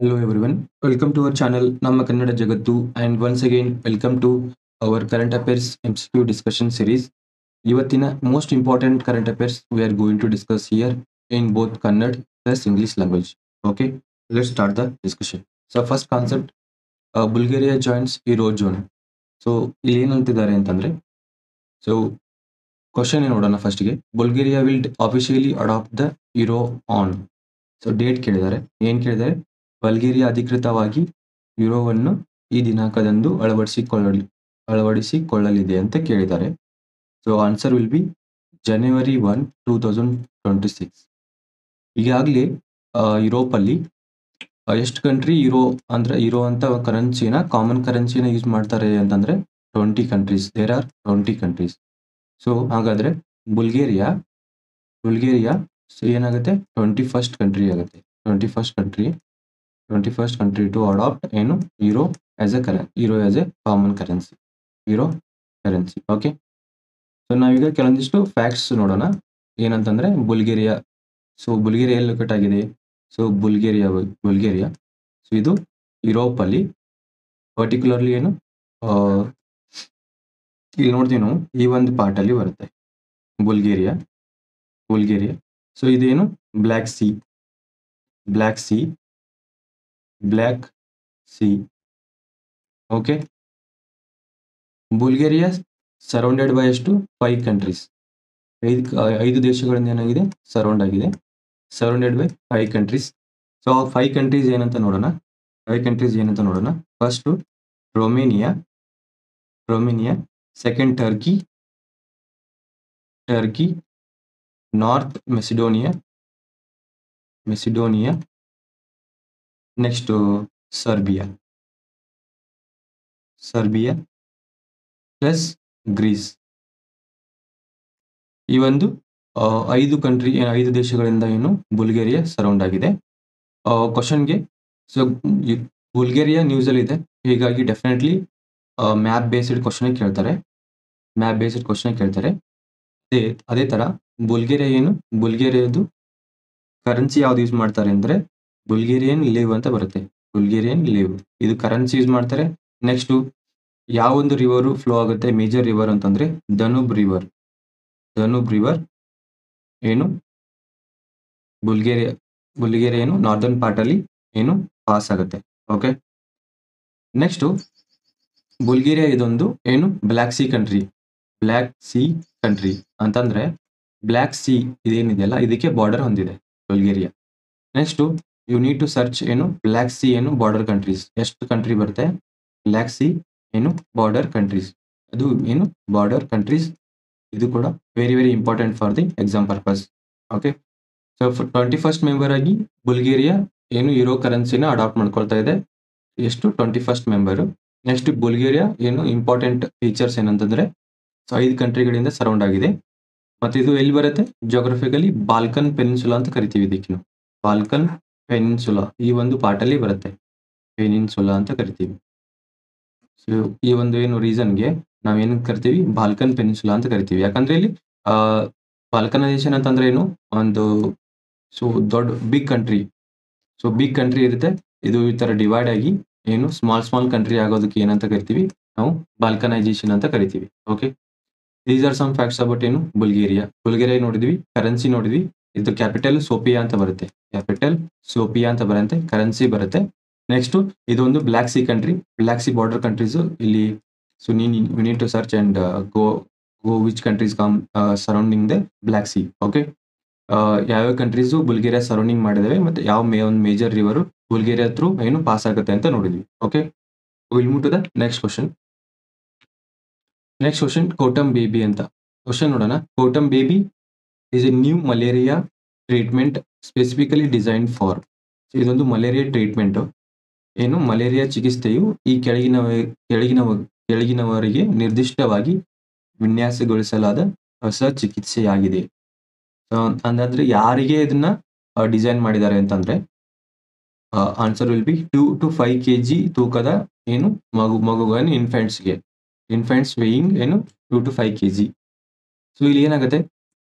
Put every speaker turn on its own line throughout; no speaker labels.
Hello everyone, welcome to our channel Namma Kannada Jagattu and once again welcome to our current affairs MCQ discussion series. ಇವತ್ತಿನ most important current affairs we are going to discuss here in both Kannada plus English language. Okay, let's start the discussion. So first concept, Bulgaria joins Eurozone. So ಇಲ್ಲಿ ಏನಂತಿದ್ದಾರೆ ಅಂತಂದ್ರೆ so question ನೋಡೋಣ ಫಸ್ಟ್ಗೆ. Bulgaria will officially adopt the euro on. So date ಕೇಳಿದ್ದಾರೆ. ಏನ್ ಕೇಳಿದ್ದಾರೆ? Bulgaria ಅಧಿಕೃತವಾಗಿ ಯುರೋವನ್ನು ಈ ದಿನಾಂಕದಂದು ಅಳವಡಿಸಿಕೊಳ್ಳಲಿದೆ ಅಂತ ಕೇಳಿದ್ದಾರೆ. So answer will be January 1, 2026. ಈಗಾಗಲೇ ಯುರೋಪಲ್ಲಿ ಎಷ್ಟು ಕಂಟ್ರಿ ಯುರೋ ಅಂತ ಕರೆನ್ಸಿನ ಕಾಮನ್ ಕರೆನ್ಸಿನ ಯೂಸ್ ಮಾಡ್ತಾರೆ ಅಂತಂದ್ರೆ 20 countries. There are 20 countries. So ಹಾಗಾದ್ರೆ ಬುಲ್ಗೇರಿಯಾ ಏನಾಗುತ್ತೆ? 21st ಕಂಟ್ರಿ ಆಗುತ್ತೆ. 21st ಕಂಟ್ರಿ ಟು ಅಡಾಪ್ಟ್ ಏನು euro as a common currency. Euro currency. Okay, so ನಾವೀಗ ಕೆಲವೊಂದಿಷ್ಟು ಫ್ಯಾಕ್ಟ್ಸ್ ನೋಡೋಣ. ಏನಂತಂದ್ರೆ ಬುಲ್ಗೇರಿಯಾ. ಸೊ ಬುಲ್ಗೇರಿಯಾ ಎಲ್ಲಿ ಲೊಕೇಟ್ ಆಗಿದೆ? ಸೊ ಬುಲ್ಗೇರಿಯಾ ಸೊ ಇದು ಯುರೋಪ್ ಅಲ್ಲಿ, ಪರ್ಟಿಕ್ಯುಲರ್ಲಿ ಏನು ಇಲ್ಲಿ ನೋಡ್ತೀವಿ ನಾವು, ಈ ಒಂದು ಪಾರ್ಟ್ ಅಲ್ಲಿ ಬರುತ್ತೆ ಬುಲ್ಗೇರಿಯಾ. ಸೊ ಇದೇನು black sea. Okay, Bulgaria surrounded by ಎಷ್ಟು? 5 ಕಂಟ್ರೀಸ್. 5 ದೇಶಗಳಿಂದ ಏನಾಗಿದೆ? ಸರೌಂಡ್ ಆಗಿದೆ. Surrounded by 5 countries. So 5 countries ಏನಂತ ನೋಡೋಣ. First Romania, second Turkey, North Macedonia, next Serbia plus Greece. ಈ ಒಂದು 5 ದೇಶಗಳಿಂದ ಏನು ಬುಲ್ಗೇರಿಯಾ ಸರೌಂಡ್ ಆಗಿದೆ. ಕ್ವಶನ್ಗೆ, ಸೊ ಬುಲ್ಗೇರಿಯಾ ನ್ಯೂಸ್ ಅಲ್ಲಿ ಇದೆ, ಹೀಗಾಗಿ ಡೆಫಿನೆಟ್ಲಿ ಮ್ಯಾಪ್ ಬೇಸ್ಡ್ ಕ್ವಶನ್ ಕೇಳ್ತಾರೆ. ಅದೇ ತರ ಬುಲ್ಗೇರಿಯಾದು ಕರೆನ್ಸಿ ಯಾವ್ದು ಯೂಸ್ ಮಾಡ್ತಾರೆ ಅಂದ್ರೆ ಬುಲ್ಗೇರಿಯನ್ ಲಿವ್ ಅಂತ ಬರುತ್ತೆ. ಇದು ಕರೆನ್ಸಿ ಯೂಸ್ ಮಾಡ್ತಾರೆ. ನೆಕ್ಸ್ಟ್ ಯಾವ ಒಂದು ರಿವರ್ ಫ್ಲೋ ಆಗುತ್ತೆ, ಮೇಜರ್ ರಿವರ್ ಅಂತಂದ್ರೆ ದನೂಬ್ ರಿವರ್ ಏನು ಬುಲ್ಗೇರಿಯಾ ಏನು ನಾರ್ದರ್ನ್ ಪಾರ್ಟ್ ಅಲ್ಲಿ ಏನು ಪಾಸ್ ಆಗುತ್ತೆ. ಓಕೆ, ನೆಕ್ಸ್ಟ್ ಬುಲ್ಗೇರಿಯಾ ಇದೊಂದು ಏನು ಬ್ಲ್ಯಾಕ್ ಸಿ ಕಂಟ್ರಿ ಅಂತಂದ್ರೆ ಬ್ಲ್ಯಾಕ್ ಸಿ ಇದೇನಿದೆಯಲ್ಲ ಇದಕ್ಕೆ ಬಾರ್ಡರ್ ಹೊಂದಿದೆ Bulgaria. Next you need to search ಏನು ಬ್ಲ್ಯಾಕ್ ಸಿ ಏನು ಬಾರ್ಡರ್ ಕಂಟ್ರೀಸ್ ಎಷ್ಟು ಕಂಟ್ರಿ ಬರುತ್ತೆ. ಬ್ಲ್ಯಾಕ್ ಸಿ ಏನು ಬಾರ್ಡರ್ ಕಂಟ್ರೀಸ್, ಅದು ಏನು ಬಾರ್ಡರ್ ಕಂಟ್ರೀಸ್. ಇದು ಕೂಡ very very important for the exam purpose. Okay, so 21st member ಆಗಿ ಬುಲ್ಗೇರಿಯಾ ಏನು ಯುರೋ ಕರೆನ್ಸಿನ ಅಡಾಪ್ಟ್ ಮಾಡ್ಕೊಳ್ತಾ ಇದೆ. ಎಷ್ಟು? 21st member. ನೆಕ್ಸ್ಟ್ ಬುಲ್ಗೇರಿಯಾ ಏನು ಇಂಪಾರ್ಟೆಂಟ್ ಫೀಚರ್ಸ್ ಏನಂತಂದ್ರೆ 5 ಕಂಟ್ರಿಗಳಿಂದ ಸರೌಂಡ್ ಆಗಿದೆ. ಮತ್ತೆ ಇದು ಎಲ್ಲಿ ಬರುತ್ತೆ? ಜಿಯೋಗ್ರಫಿಕಲಿ ಬಾಲ್ಕನ್ ಪೆನಿನ್ಸುಲಾ ಅಂತ ಕರಿತೀವಿ. ಇದಕ್ಕೆ ಬಾಲ್ಕನ್ ಪೆನಿನ್ಸುಲಾ ಈ ಒಂದು ಪಾರ್ಟ್ ಅಲ್ಲಿ ಬರುತ್ತೆ, ಪೆನಿನ್ಸುಲಾ ಅಂತ ಕರಿತೀವಿ. ಸೊ ಈ ಒಂದು ಏನು ರೀಸನ್ಗೆ ನಾವೇನು ಕರಿತೀವಿ? ಬಾಲ್ಕನ್ ಪೆನಿನ್ಸುಲಾ ಅಂತ ಕರಿತೀವಿ. ಯಾಕಂದ್ರೆ ಇಲ್ಲಿ ಬಾಲ್ಕನೈಸೇಷನ್ ಅಂತಂದ್ರೆ ಏನು, ಒಂದು ಸೊ ದೊಡ್ಡ ಬಿಗ್ ಕಂಟ್ರಿ ಇರುತ್ತೆ. ಇದು ಈ ತರ ಡಿವೈಡ್ ಆಗಿ ಏನು ಸ್ಮಾಲ್ ಕಂಟ್ರಿ ಆಗೋದಕ್ಕೆ ಏನಂತ ಕರಿತೀವಿ ನಾವು? ಬಾಲ್ಕನೈಸೇಷನ್ ಅಂತ ಕರಿತೀವಿ. Okay, these are some facts about ಏನು ಬುಲ್ಗೇರಿಯಾ ನೋಡಿದ್ವಿ, ಕರೆನ್ಸಿ ನೋಡಿದ್ವಿ. ಇದು ಕ್ಯಾಪಿಟಲ್ ಸೋಫಿಯಾ ಅಂತ ಬರುತ್ತೆ, ಕರೆನ್ಸಿ ಬರುತ್ತೆ. ನೆಕ್ಸ್ಟ್ ಇದೊಂದು black sea country, black sea border countries ಇಲ್ಲಿ. So we need to search and go which countries come surrounding the black sea. Okay, ಯಾವ್ಯಾವ ಕಂಟ್ರೀಸು ಬುಲ್ಗೇರಿಯಾ ಸರೌಂಡಿಂಗ್ ಮಾಡಿದಾವೆ ಮತ್ತೆ ಯಾವ ಒಂದು ಮೇಜರ್ ರಿವರ್ ಬುಲ್ಗೇರಿಯಾ ಥ್ರೂ ಏನು pass ಆಗುತ್ತೆ ಅಂತ ನೋಡಿದ್ವಿ. Okay, will move to the next question. Coartem baby ಅಂತ ಕ್ವಶನ್ ನೋಡೋಣ. Coartem baby is a new malaria treatment specifically design for. ಇದೊಂದು ಮಲೇರಿಯಾ ಟ್ರೀಟ್ಮೆಂಟ್, ಏನು ಮಲೇರಿಯಾ ಚಿಕಿತ್ಸೆಯು ಈ ಕೆಳಗಿನವರಿಗೆ ನಿರ್ದಿಷ್ಟವಾಗಿ ವಿನ್ಯಾಸಗೊಳಿಸಲಾದ ಹೊಸ ಚಿಕಿತ್ಸೆಯಾಗಿದೆ. ಅಂದ್ರೆ ಯಾರಿಗೆ ಇದನ್ನ ಡಿಸೈನ್ ಮಾಡಿದ್ದಾರೆ ಅಂತಂದ್ರೆ answer will be 2 to 5 kg ತೂಕದ ಏನು ಮಗುವಿನ ಇನ್ಫೆಂಟ್ಸ್ ವೇಯಿಂಗ್ ಏನು 2 to 5 kg. ಸೊ ಇಲ್ಲಿ ಏನಾಗುತ್ತೆ,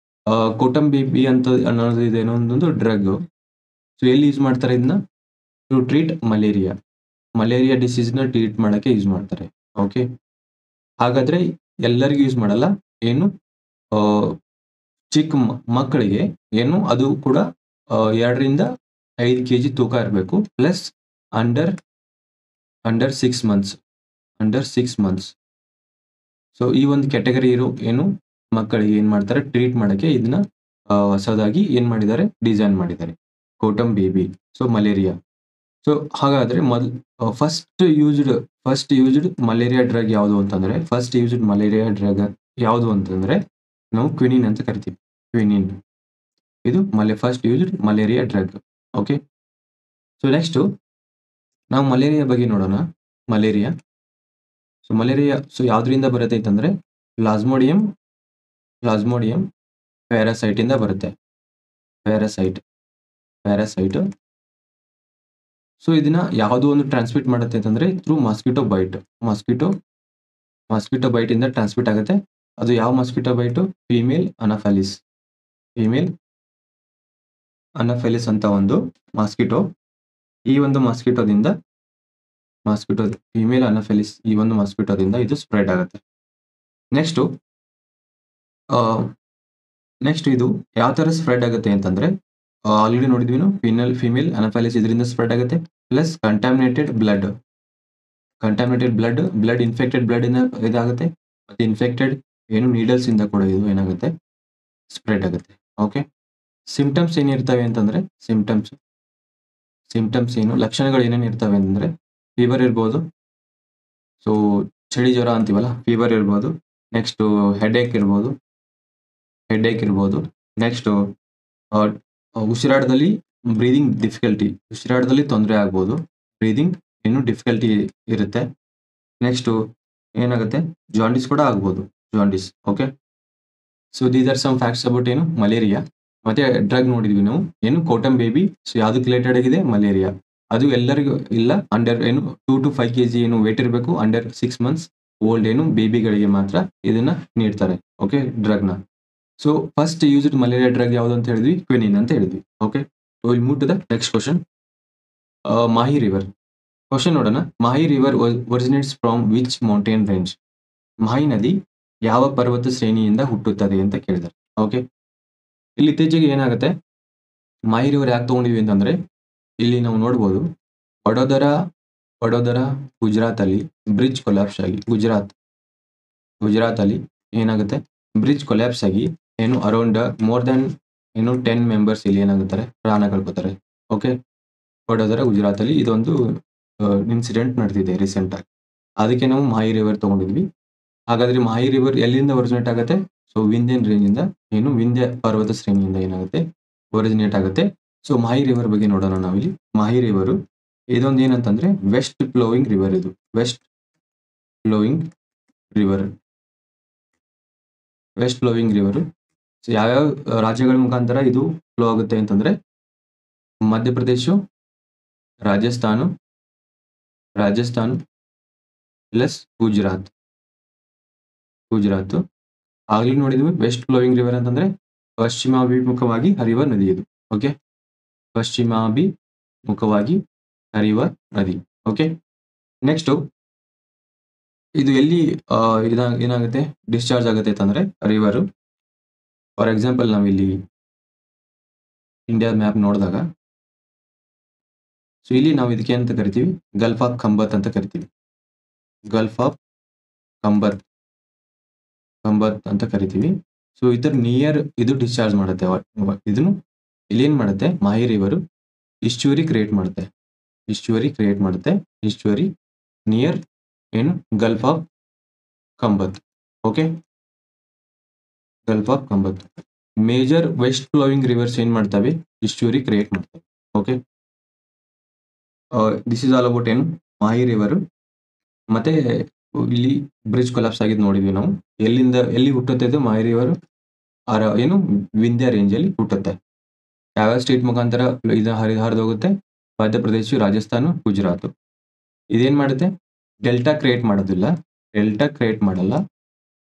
ಕೋಟಮ್ ಬೇಬಿ ಅಂತ ಅನ್ನೋದು ಇದೇನೋ ಒಂದು ಡ್ರಗ್. ಸೊ ಎಲ್ಲಿ ಯೂಸ್ ಮಾಡ್ತಾರೆ ಇದನ್ನ? To treat malaria. ಮಲೇರಿಯಾ ಡಿಸೀಸ್ನ ಟ್ರೀಟ್ ಮಾಡೋಕ್ಕೆ ಯೂಸ್ ಮಾಡ್ತಾರೆ. ಓಕೆ, ಹಾಗಾದ್ರೆ ಎಲ್ಲರಿಗೂ ಯೂಸ್ ಮಾಡಲ್ಲ. ಏನು ಆ, ಚಿಕ್ಕ ಮಕ್ಕಳಿಗೆ ಏನು ಅದು ಕೂಡ 2ರಿಂದ 5 kg ತೂಕ ಇರಬೇಕು. Plus under under 6 months under 6 months. So ಈ ಒಂದು ಕ್ಯಾಟಗರಿ ಇರೋ ಏನು ಮಕ್ಕಳಿಗೆ ಏನ್ ಮಾಡ್ತಾರೆ, ಟ್ರೀಟ್ ಮಾಡಕ್ಕೆ ಇದನ್ನ ಹೊಸದಾಗಿ ಏನ್ ಮಾಡಿದ್ದಾರೆ, ಡಿಸೈನ್ ಮಾಡಿದ್ದಾರೆ. ಕೋಟಮ್ ಬೇಬಿ. So malaria. ಸೊ ಹಾಗಾದ್ರೆ ಫಸ್ಟ್ ಯೂಸ್ಡ್ ಮಲೇರಿಯಾ ಡ್ರಗ್ ಯಾವುದು ಅಂತಂದ್ರೆ, ಯಾವುದು ಅಂತಂದ್ರೆ ನಾವು ಕ್ವಿನಿನ್ ಅಂತ ಕರಿತೀವಿ. ಕ್ವಿನಿನ್ ಇದು first used malaria drug. Okay, so next ನಾವು ಮಲೇರಿಯಾ ಬಗ್ಗೆ ನೋಡೋಣ. ಮಲೇರಿಯಾ ಸೊ ಯಾವ್ದ್ರಿಂದ ಬರುತ್ತೆ ಅಂತಂದ್ರೆ ಪ್ಲಾಸ್ಮೋಡಿಯಂ ಪ್ಯಾರಾಸೈಟ್ ಇಂದ ಬರುತ್ತೆ. ಪ್ಯಾರಾಸೈಟ್. ಸೊ ಇದನ್ನ ಯಾವುದೋ ಒಂದು ಟ್ರಾನ್ಸ್ಮಿಟ್ ಮಾಡುತ್ತೆ ಅಂತಂದ್ರೆ ಥ್ರೂ ಮಾಸ್ಕಿಟೋ ಬೈಟ್ ಇಂದ ಟ್ರಾನ್ಸ್ಮಿಟ್ ಆಗುತ್ತೆ. ಅದು ಯಾವ ಮಾಸ್ಕಿಟೋ ಬೈಟ್? ಫೀಮೇಲ್ ಅನಫೆಲಿಸ್ ಅಂತ ಒಂದು ಮಾಸ್ಕಿಟೋ. ಈ ಒಂದು ಫೀಮೇಲ್ ಅನಫೆಲಿಸ್ ಈ ಒಂದು ಮಾಸ್ಕಿಟೋದಿಂದ ಇದು ಸ್ಪ್ರೆಡ್ ಆಗುತ್ತೆ. ನೆಕ್ಸ್ಟ್ ಇದು ಯಾವ ತರ ಸ್ಪ್ರೆಡ್ ಆಗುತ್ತೆ ಅಂತಂದ್ರೆ ಆಲ್ರೆಡಿ ನೋಡಿದ್ವಿ ನಾವು, ಫೀಮೇಲ್ ಅನಫೆಲಿಸ್ ಇದರಿಂದ ಸ್ಪ್ರೆಡ್ ಆಗುತ್ತೆ. Plus contaminated blood infected blood ಇಂದ ಇದಾಗುತ್ತೆ. ಮತ್ತೆ ಇನ್ಫೆಕ್ಟೆಡ್ ಏನು ನೀಡಲ್ಸ್ ಇಂದ ಕೂಡ ಇದು ಏನಾಗುತ್ತೆ, ಸ್ಪ್ರೆಡ್ ಆಗುತ್ತೆ. ಓಕೆ, ಸಿಂಪ್ಟಮ್ಸ್ ಏನಿರ್ತವೆ ಅಂತಂದ್ರೆ ಸಿಂಪ್ಟಮ್ಸ್ ಏನು, ಲಕ್ಷಣಗಳು ಏನೇನು ಇರ್ತವೆ ಅಂತಂದ್ರೆ ಫೀವರ್ ಇರ್ಬೋದು. ಸೊ ಚಳಿ ಜ್ವರ ಅಂತೀವಲ್ಲ, ಫೀವರ್ ಇರ್ಬೋದು. ನೆಕ್ಸ್ಟ್ ಹೆಡ್ಏಕ್ ಇರ್ಬೋದು. ನೆಕ್ಸ್ಟ್ ಉಸಿರಾಟದಲ್ಲಿ ಉಸಿರಾಟದಲ್ಲಿ ತೊಂದರೆ ಆಗ್ಬೋದು. ಬ್ರೀದಿಂಗ್ ಏನು ಡಿಫಿಕಲ್ಟಿ ಇರುತ್ತೆ. ನೆಕ್ಸ್ಟ್ ಏನಾಗುತ್ತೆ, ಜಾಂಡಿಸ್ ಕೂಡ ಆಗ್ಬೋದು. Okay, so these are some facts about ಏನು ಮಲೇರಿಯಾ. ಮತ್ತೆ ಡ್ರಗ್ ನೋಡಿದ್ವಿ ನಾವು ಏನು, ಕೋಟಮ್ ಬೇಬಿ. ಸೊ ಯಾವ್ದಕ್ಕೆ ರಿಲೇಟೆಡ್ ಆಗಿದೆ, ಮಲೇರಿಯಾ. ಅದು ಎಲ್ಲರಿಗೂ ಇಲ್ಲ. ಅಂಡರ್ ಏನು 2 to 5 kg ಏನು ವೇಟ್ ಇರಬೇಕು. ಅಂಡರ್ 6 months ಓಲ್ಡ್ ಏನು ಬೇಬಿಗಳಿಗೆ ಮಾತ್ರ ಇದನ್ನ ನೀಡ್ತಾರೆ. ಓಕೆ, ಡ್ರಗ್ನ. So first used malaria drug ಯಾವುದು ಅಂತ ಹೇಳಿದ್ವಿ, ಕ್ವಿನಿನ್ ಅಂತ ಹೇಳಿದ್ವಿ. Okay, so will move to the next question. Mahi river. Question ನೋಡೋಣ. Mahi river originates from which mountain range? Mahi ನದಿ ಯಾವ ಪರ್ವತ ಶ್ರೇಣಿಯಿಂದ ಹುಟ್ಟುತ್ತದೆ ಅಂತ ಕೇಳಿದ್ದಾರೆ. ಓಕೆ, ಇಲ್ಲಿ ಇತ್ತೀಚೆಗೆ ಏನಾಗುತ್ತೆ, ಮಾಹಿ ರಿವರ್ ಯಾಕೆ ತಗೊಂಡಿದ್ವಿ ಅಂತಂದ್ರೆ ಇಲ್ಲಿ ನಾವು ನೋಡ್ಬೋದು, ವಡೋದರ ಗುಜರಾತ್ ಅಲ್ಲಿ ಬ್ರಿಡ್ಜ್ ಕೊಲ್ಯಾಪ್ಸ್ ಆಗಿ, ಗುಜರಾತ್ ಅಲ್ಲಿ ಏನಾಗುತ್ತೆ, ಬ್ರಿಡ್ಜ್ ಕೊಲ್ಯಾಪ್ಸ್ ಆಗಿ ಏನು ಅರೌಂಡ್ ಮೋರ್ ದನ್ 10 ಮೆಂಬರ್ಸ್ ಇಲ್ಲಿ ಏನಾಗುತ್ತಾರೆ, ಪ್ರಾಣ ಕಳ್ಕೊತಾರೆ. ಓಕೆ, ವಡೋದರ ಗುಜರಾತ್ ಅಲ್ಲಿ ಇದೊಂದು ಇನ್ಸಿಡೆಂಟ್ ನಡೆದಿದೆ ರೀಸೆಂಟ್ ಆಗಿ. ಅದಕ್ಕೆ ನಾವು ಮಾಹಿ ರಿವರ್ ತಗೊಂಡಿದ್ವಿ. ಹಾಗಾದ್ರೆ ಮಾಹಿ ರಿವರ್ ಎಲ್ಲಿಂದ ಒರಿಜಿನೇಟ್ ಆಗುತ್ತೆ? ಸೊ ವಿಂಧ್ಯನ್ ರೇಂಜ್ ಇಂದ ಏನು ವಿಂಧ್ಯ ಪರ್ವತ ಶ್ರೇಣಿಯಿಂದ ಏನಾಗುತ್ತೆ, ಒರಿಜಿನೇಟ್ ಆಗುತ್ತೆ. ಸೊ ಮಾಹಿ ರಿವರ್ ಬಗ್ಗೆ ನೋಡೋಣ ನಾವಿಲ್ಲಿ. ಮಾಹಿ ರಿವರು ಇದೊಂದು ಏನಂತಂದ್ರೆ ವೆಸ್ಟ್ ಫ್ಲೋವಿಂಗ್ ರಿವರ್. ಇದು ವೆಸ್ಟ್ ಫ್ಲೋವಿಂಗ್ ರಿವರ್. ಸೊ ಯಾವ್ಯಾವ ರಾಜ್ಯಗಳ ಮುಖಾಂತರ ಇದು ಫ್ಲೋ ಆಗುತ್ತೆ ಅಂತಂದ್ರೆ ಮಧ್ಯಪ್ರದೇಶ, ರಾಜಸ್ಥಾನ ಪ್ಲಸ್ ಗುಜರಾತ್. ಆಗ್ಲಿ ನೋಡಿದ್ವಿ ವೆಸ್ಟ್ ಫ್ಲೋವಿಂಗ್ ರಿವರ್ ಅಂತಂದ್ರೆ ಪಶ್ಚಿಮಾಭಿಮುಖವಾಗಿ ಹರಿಯುವ ನದಿ ಇದು. ಓಕೆ, ಪಶ್ಚಿಮಾಭಿಮುಖವಾಗಿ ಹರಿಯುವ ನದಿ. ಓಕೆ, ನೆಕ್ಸ್ಟ್ ಇದು ಎಲ್ಲಿ ಏನಾಗುತ್ತೆ, ಡಿಸ್ಚಾರ್ಜ್ ಆಗುತ್ತೆ ಅಂತಂದ್ರೆ ರಿವರ್. ಫಾರ್ ಎಕ್ಸಾಂಪಲ್ ನಾವಿಲ್ಲಿ ಇಂಡಿಯಾ ಮ್ಯಾಪ್ ನೋಡಿದಾಗ, ಸೊ ಇಲ್ಲಿ ನಾವು ಇದಕ್ಕೆ ಅಂತ ಕರಿತೀವಿ, ಗಲ್ಫ್ ಆಫ್ ಖಂಬತ್ ಅಂತ ಕರಿತೀವಿ. ಖಂಬತ್ ಅಂತ ಕರಿತೀವಿ. ಸೊ ಇದರ ನಿಯರ್ ಇದು ಡಿಸ್ಚಾರ್ಜ್ ಮಾಡುತ್ತೆ. ಇದನ್ನು ಇಲ್ಲಿ ಏನ್ ಮಾಡುತ್ತೆ, ಮಾಹಿ ರಿವರು ಇಸ್ಚುರಿ ಕ್ರಿಯೇಟ್ ಮಾಡುತ್ತೆ. ಇಸ್ಚುರಿ ನಿಯರ್ ಏನು gulf of Khambhat. Okay, gulf of Khambhat. Major west flowing rivers ಏನ್ ಮಾಡ್ತವೆ, ಇಸ್ಚುರಿ ಕ್ರಿಯೇಟ್ ಮಾಡ್ತವೆ. Okay, this is all about ಏನು ಮಾಹಿ ರಿವರ್. ಮತ್ತೆ ಇಲ್ಲಿ ಬ್ರಿಡ್ಜ್ ಕೊಲಾಪ್ಸ್ ಆಗಿದ್ದು ನೋಡಿದ್ವಿ ನಾವು. ಎಲ್ಲಿ ಹುಟ್ಟುತ್ತೆ ಇದು ಮಾಹಿ ರಿವರ್? ಏನು ವಿಂಧ್ಯ ರೇಂಜ್ ಅಲ್ಲಿ ಹುಟ್ಟುತ್ತೆ. ಯಾವ್ಯಾವ ಸ್ಟೇಟ್ ಮುಖಾಂತರ ಇದು ಹರಿದು ಹೋಗುತ್ತೆ? ಮಧ್ಯಪ್ರದೇಶ, ರಾಜಸ್ಥಾನ, ಗುಜರಾತ್. ಇದೇನ್ ಮಾಡುತ್ತೆ, ಡೆಲ್ಟಾ ಕ್ರಿಯೇಟ್ ಮಾಡೋದಿಲ್ಲ.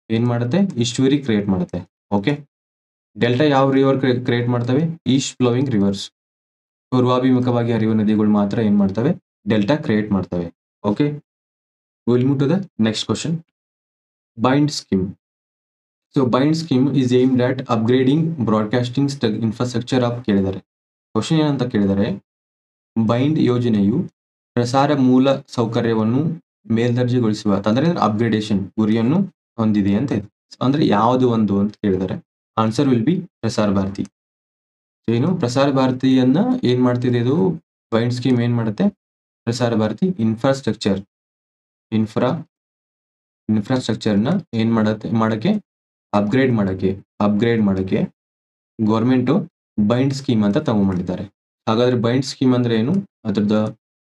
ಏನ್ ಮಾಡುತ್ತೆ, ಈಸ್ಚುರಿ ಕ್ರಿಯೇಟ್ ಮಾಡುತ್ತೆ. ಓಕೆ, ಡೆಲ್ಟಾ ಯಾವ ರಿವರ್ ಕ್ರಿಯೇಟ್ ಮಾಡ್ತವೆ? East flowing rivers. ಪೂರ್ವಾಭಿಮುಖವಾಗಿ ಹರಿಯುವ ನದಿಗಳು ಮಾತ್ರ ಏನ್ ಮಾಡ್ತವೆ, ಡೆಲ್ಟಾ ಕ್ರಿಯೇಟ್ ಮಾಡ್ತವೆ. Okay, will move to the next question. Bind scheme. So bind scheme is aimed at upgrading broadcasting infrastructure of ಕೇಳಿದ್ದಾರೆ. ಕ್ವಶನ್ ಏನಂತ ಕೇಳಿದರೆ, ಬೈಂಡ್ ಯೋಜನೆಯು ಪ್ರಸಾರ ಮೂಲ ಸೌಕರ್ಯವನ್ನು ಮೇಲ್ದರ್ಜೆಗೊಳಿಸುವ ಅಂದರೆ ಅಪ್ಗ್ರೇಡೇಷನ್ ಗುರಿಯನ್ನು ಹೊಂದಿದೆ ಅಂತ ಇದೆ. ಅಂದ್ರೆ ಯಾವುದು ಒಂದು ಅಂತ ಕೇಳಿದರೆ answer will be Prasar Bharati. ಏನು ಪ್ರಸಾರ ಭಾರತಿಯನ್ನ ಏನ್ ಮಾಡ್ತಿದೆ ಇದು ಬೈಂಡ್ ಸ್ಕೀಮ್ ಏನ್ ಮಾಡುತ್ತೆ, ಪ್ರಸಾರ ಭಾರತಿ ಇನ್ಫ್ರಾಸ್ಟ್ರಕ್ಚರ್ನ ಏನ್ ಮಾಡಕ್ಕೆ ಅಪ್ಗ್ರೇಡ್ ಮಾಡಕ್ಕೆ ಗೌರ್ಮೆಂಟು ಬೈಂಡ್ ಸ್ಕೀಮ್ ಅಂತ ತಗೊಂಡ್ಬಂದಿದ್ದಾರೆ. ಹಾಗಾದ್ರೆ ಬೈಂಡ್ ಸ್ಕೀಮ್ ಅಂದ್ರೆ ಏನು, ಅದ್ರದ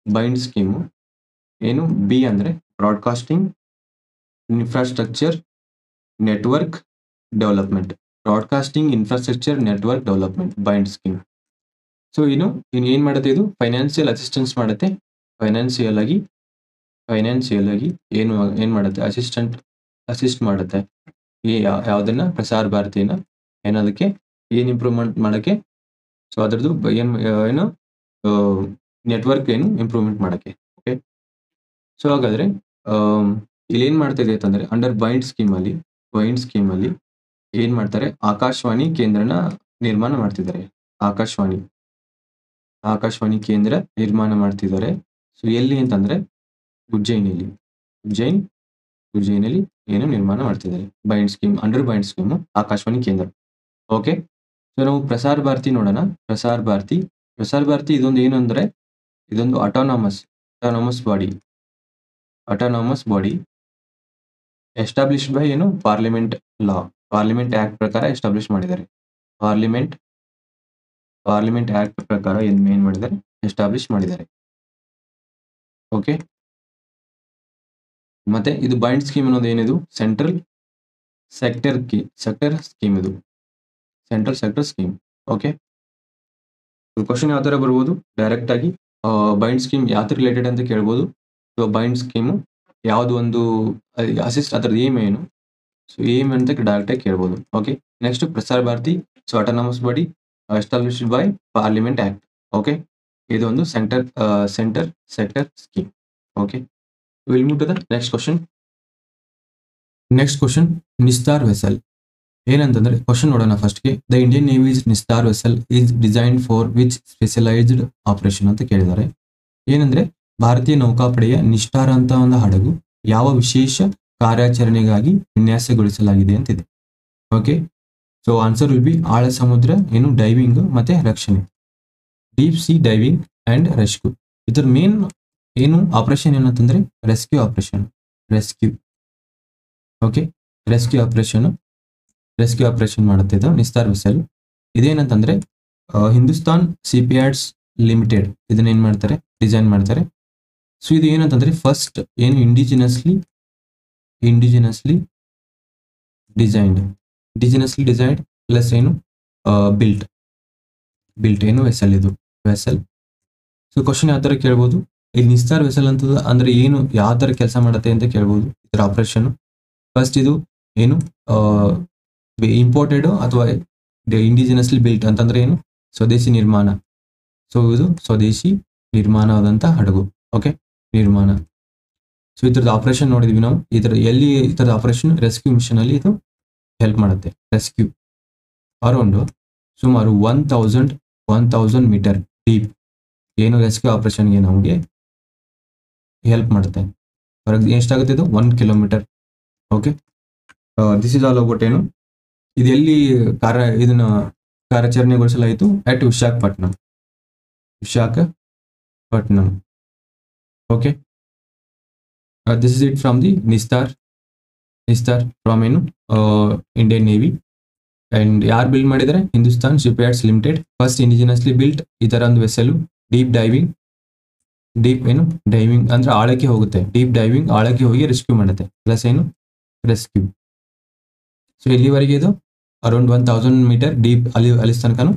ಬೈಂಡ್ ಸ್ಕೀಮ್ ಏನು, ಬಿ ಅಂದ್ರೆ broadcasting infrastructure network development. Bind scheme. So ಇನ್ನು ಏನ್ ಮಾಡುತ್ತೆ, ಇದು ಫೈನಾನ್ಸಿಯಲ್ ಅಸಿಸ್ಟೆನ್ಸ್ ಮಾಡುತ್ತೆ. ಫೈನಾನ್ಸಿಯಲ್ ಆಗಿ ಏನ್ ಮಾಡುತ್ತೆ, ಅಸಿಸ್ಟ್ ಮಾಡುತ್ತೆ ಯಾವ್ದನ್ನ, ಪ್ರಸಾರ ಭಾರತಿಯನ್ನ ಏನದಕ್ಕೆ ಇಂಪ್ರೂವ್ಮೆಂಟ್ ಮಾಡಕ್ಕೆ. ಸೊ ಅದ್ರದ್ದು ಏನು ನೆಟ್ವರ್ಕ್ ಇಂಪ್ರೂವ್ಮೆಂಟ್ ಮಾಡಕ್ಕೆ. ಓಕೆ, ಸೊ ಹಾಗಾದ್ರೆ ಇಲ್ಲಿ ಏನ್ ಮಾಡ್ತಾ ಇದೆ ಅಂತಂದ್ರೆ, ಅಂಡರ್ ಬೈಂಡ್ ಸ್ಕೀಮ್ ಅಲ್ಲಿ ಏನ್ ಮಾಡ್ತಾರೆ, ಆಕಾಶವಾಣಿ ಕೇಂದ್ರನ ನಿರ್ಮಾಣ ಮಾಡ್ತಿದ್ದಾರೆ. ಆಕಾಶವಾಣಿ ಕೇಂದ್ರ ನಿರ್ಮಾಣ ಮಾಡ್ತಿದ್ದಾರೆ. ಸೊ ಎಲ್ಲಿ ಅಂತಂದ್ರೆ ಉಜ್ಜಯಿನಿಯಲ್ಲಿ ಏನು ನಿರ್ಮಾಣ ಮಾಡ್ತಿದ್ದಾರೆ, ಅಂಡರ್ ಬೈಂಡ್ ಸ್ಕೀಮ್ ಆಕಾಶವಾಣಿ ಕೇಂದ್ರ. ಓಕೆ, ಸೊ ನಾವು ಪ್ರಸಾರ ಭಾರತಿ ನೋಡೋಣ. ಪ್ರಸಾರ ಭಾರತಿ ಇದೊಂದು ಏನು ಅಂದ್ರೆ, ಇದೊಂದು ಅಟಾನಮಸ್ ಬಾಡಿ ಎಸ್ಟಾಬ್ಲಿಷ್ಡ್ ಬೈ ಏನು, ಪಾರ್ಲಿಮೆಂಟ್ ಆಕ್ಟ್ ಪ್ರಕಾರ ಎಸ್ಟಾಬ್ಲಿಷ್ ಮಾಡಿದ್ದಾರೆ. ಪಾರ್ಲಿಮೆಂಟ್ ಆಕ್ಟ್ ಪ್ರಕಾರ ಏನ್ ಮಾಡಿದ್ದಾರೆ, ಎಸ್ಟಾಬ್ಲಿಷ್ ಮಾಡಿದ್ದಾರೆ. ಓಕೆ, ಮತ್ತೆ ಇದು ಬೈಂಡ್ ಸ್ಕೀಮ್ ಅನ್ನೋದು ಏನಿದು, ಸೆಂಟ್ರಲ್ ಸೆಕ್ಟರ್ ಸ್ಕೀಮ್. ಇದು central sector scheme. Okay, question ಯಾವ ತರ ಬರ್ಬೋದು, ಡೈರೆಕ್ಟ್ ಆಗಿ ಬೈಂಡ್ ಸ್ಕೀಮ್ ಯಾವ ರಿಲೇಟೆಡ್ ಅಂತ ಕೇಳ್ಬೋದು. ಸೊ ಬೈಂಡ್ ಸ್ಕೀಮ್ ಯಾವ್ದು ಒಂದು ಅಸಿಸ್ಟ್, ಅದ್ರದ್ದು ಏಮ್ ಏನು, ಸೊ ಏಮ್ ಅಂತ ಡೈರೆಕ್ಟ್ ಆಗಿ ಕೇಳ್ಬೋದು. Okay, next Prasar Bharati, so autonomous body established by parliament act. Okay, ಇದು ಒಂದು centre sector scheme. Okay, will move to the next question. Nistar vessel ಏನಂತಂದ್ರೆ, ಕ್ವಶನ್ ನೋಡೋಣ ಫಸ್ಟ್ಗೆ. The Indian navy's Nistar vessel is designed for which specialised operation ಅಂತ ಕೇಳಿದ್ದಾರೆ. ಏನಂದ್ರೆ, ಭಾರತೀಯ ನೌಕಾಪಡೆಯ ನಿಸ್ತಾರ್ ಅಂತ ಒಂದು ಹಡಗು ಯಾವ ವಿಶೇಷ ಕಾರ್ಯಾಚರಣೆಗಾಗಿ ವಿನ್ಯಾಸಗೊಳಿಸಲಾಗಿದೆ ಅಂತಿದೆ. Okay, so answer will be ಆಳ ಸಮುದ್ರ ಡೈವಿಂಗ್ ಮತ್ತೆ ರಕ್ಷಣೆ, deep C diving and rescue. ಇದರ ಮೇನ್ ಆಪರೇಷನ್ ಏನಂತಂದ್ರೆ rescue operation. Okay, rescue operation ಮಾಡುತ್ತೆ ಇದು ನಿಸ್ತಾರ್ ವೆಸಲ್. ಇದೇನಂತಂದ್ರೆ ಹಿಂದೂಸ್ತಾನ್ ಶಿಪ್ಯಾರ್ಡ್ಸ್ ಲಿಮಿಟೆಡ್ ಇದನ್ನ ಏನ್ ಮಾಡ್ತಾರೆ, ಡಿಸೈನ್ ಮಾಡ್ತಾರೆ. ಸೊ ಇದು ಏನಂತಂದ್ರೆ first ಇಂಡಿಜಿನಸ್ಲಿ designed plus built vessel. So question ಯಾವ ತರ ಕೇಳ್ಬೋದು, ಈ ನಿಸ್ತಾರ್ ವೆಸಲ್ ಅಂತ ಅಂದ್ರೆ ಯಾವ ತರ ಕೆಲಸ ಮಾಡುತ್ತೆ ಅಂತ ಕೇಳ್ಬೋದು. ಇದರ ಆಪರೇಷನ್ ಫಸ್ಟ್ ಇದು ಇಂಪೋರ್ಟೆಡ್ ಅಥವಾ ಇಂಡಿಜಿನಸ್ಲಿ ಬಿಲ್ಟ್ ಅಂತಂದ್ರೆ ಸ್ವದೇಶಿ ನಿರ್ಮಾಣ. ಸೊ ಇದು ಸ್ವದೇಶಿ ನಿರ್ಮಾಣವಾದಂತ ಹಡಗು. ಓಕೆ, ನಿರ್ಮಾಣ. ಸೊ ಇದ್ರದ್ದು ಆಪರೇಷನ್ ನೋಡಿದ್ವಿ ನಾವು. ಇದರದ ಆಪರೇಷನ್ ರೆಸ್ಕ್ಯೂ ಮಿಷನ್ ಅಲ್ಲಿ ಇದು ಹೆಲ್ಪ್ ಮಾಡುತ್ತೆ. ರೆಸ್ಕ್ಯೂ ಅರೌಂಡ್ ಸುಮಾರು 1000 ಮೀಟರ್ ಡೀಪ್ ರೆಸ್ಕ್ಯೂ ಆಪರೇಷನ್ಗೆ ನಮಗೆ ಹೆಲ್ಪ್ ಮಾಡುತ್ತೆ. ಎಷ್ಟಾಗುತ್ತೆ ಇದು 1 kilometre. Okay, this is all about ಇದು ಎಲ್ಲಿ ಇದನ್ನ ಕಾರ್ಯಾಚರಣೆಗೊಳಿಸಲಾಯಿತು, at Visakhapatnam. Okay, this is it from the Nistar from Indian navy. And ಯಾರು ಬಿಲ್ಡ್ ಮಾಡಿದ್ದಾರೆ, Hindustan shipyards limited. First indigenously built ಈ ತರ ಒಂದು ವೆಸಲು. ಡೀಪ್ ಡೈವಿಂಗ್ ಅಂದ್ರೆ ಆಳಕ್ಕೆ ಹೋಗುತ್ತೆ. ಡೀಪ್ ಡೈವಿಂಗ್ ಆಳಕ್ಕೆ ಹೋಗಿ ರೆಸ್ಕ್ಯೂ ಮಾಡುತ್ತೆ. Plus rescue. ಸೊ ಇಲ್ಲಿವರೆಗೆ ಇದು ಅರೌಂಡ್ 1000 ಮೀಟರ್ ಡೀಪ್ ಅಲ್ಲಿ ತನಕನು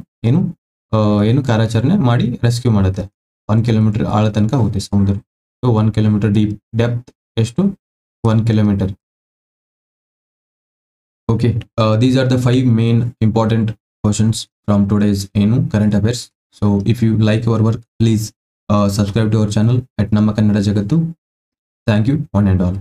ಕಾರ್ಯಾಚರಣೆ ಮಾಡಿ ರೆಸ್ಕ್ಯೂ ಮಾಡುತ್ತೆ. 1 ಕಿಲೋಮೀಟರ್ ಆಳ ತನಕ ಹೋಗುತ್ತೆ ಸಮುದ್ರ. ಸೊ 1 ಕಿಲೋಮೀಟರ್ ಡೀಪ್ ಡೆಪ್ತ್ ಎಷ್ಟು, 1 kilometre. Okay, these are the 5 main important questions from today's current affairs. So if you like our work please subscribe to our channel at Namma Kannada Jagattu. Thank you one and all.